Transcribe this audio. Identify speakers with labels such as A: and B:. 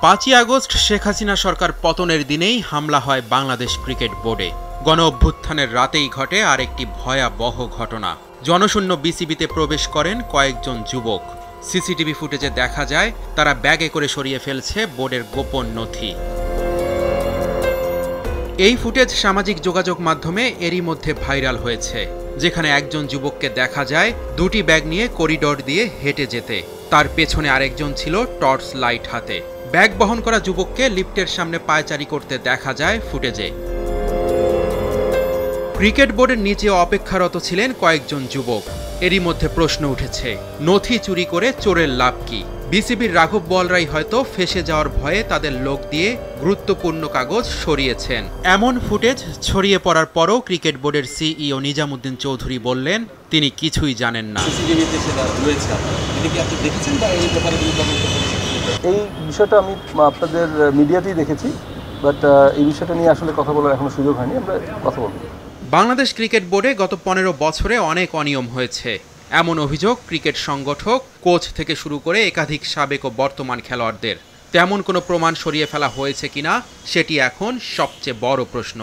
A: 5ই August Sheikh Hasina সরকার পতনের দিনেই হামলা হয় বাংলাদেশ ক্রিকেট বোর্ডে। গণ অভ্যুত্থানের রাতেই ঘটে আরেকটি ভয়াবহ ঘটনা। জনশূন্য বিসিবিতে প্রবেশ করেন কয়েকজন যুবক। সিসিটিভি ফুটেজে দেখা যায় তারা ব্যাগে করে সরিয়ে ফেলছে বোর্ডের গোপন নথি। এই ফুটেজ সামাজিক যোগাযোগ মাধ্যমে এরই মধ্যে ভাইরাল হয়েছে, যেখানে একজন যুবককে দেখা যায় দুটি ব্যাগ নিয়ে করিডোর দিয়ে হেঁটে যেতে। তার পেছনে আরেকজন ছিল টর্চ লাইট হাতে। ব্যাগ বহন করা যুবককে লিফটের সামনে পায়চারি করতে দেখা যায় ফুটেজে। ক্রিকেট বোর্ডের নিচে অপেক্ষারত ছিলেন কয়েকজন যুবক। এরই মধ্যে প্রশ্ন উঠেছে, নথি চুরি করে চোরের লাভ কি? বিসিবির রাঘব বোয়ালরাই হয়তো ফেঁসে যাওয়ার ভয়ে তাদের লোক দিয়ে গুরুত্বপূর্ণ কাগজ সরিয়েছেন। এমন ফুটেজ ছড়িয়ে পড়ার পরও ক্রিকেট বোর্ডের সিইও নিজামুদ্দিন চৌধুরী বললেন তিনি কিছুই জানেন না।
B: এই বিষয়টা আমি আপনাদের মিডিয়াতেই দেখেছি, বাট এই বিষয়টা নিয়ে আসলে কথা বলার এখনো সুযোগ হয়নি। আমরা কথা বলব।
A: বাংলাদেশ ক্রিকেট বোর্ডে গত 15 বছরে অনেক অনিয়ম হয়েছে। এমন অভিযোগ ক্রিকেট সংগঠক, কোচ থেকে শুরু করে একাধিক সাবেক ও বর্তমান খেলোয়াড়দের। তেমন কোনো প্রমাণ সরিয়ে ফেলা হয়েছে কিনা সেটি এখন সবচেয়ে বড় প্রশ্ন।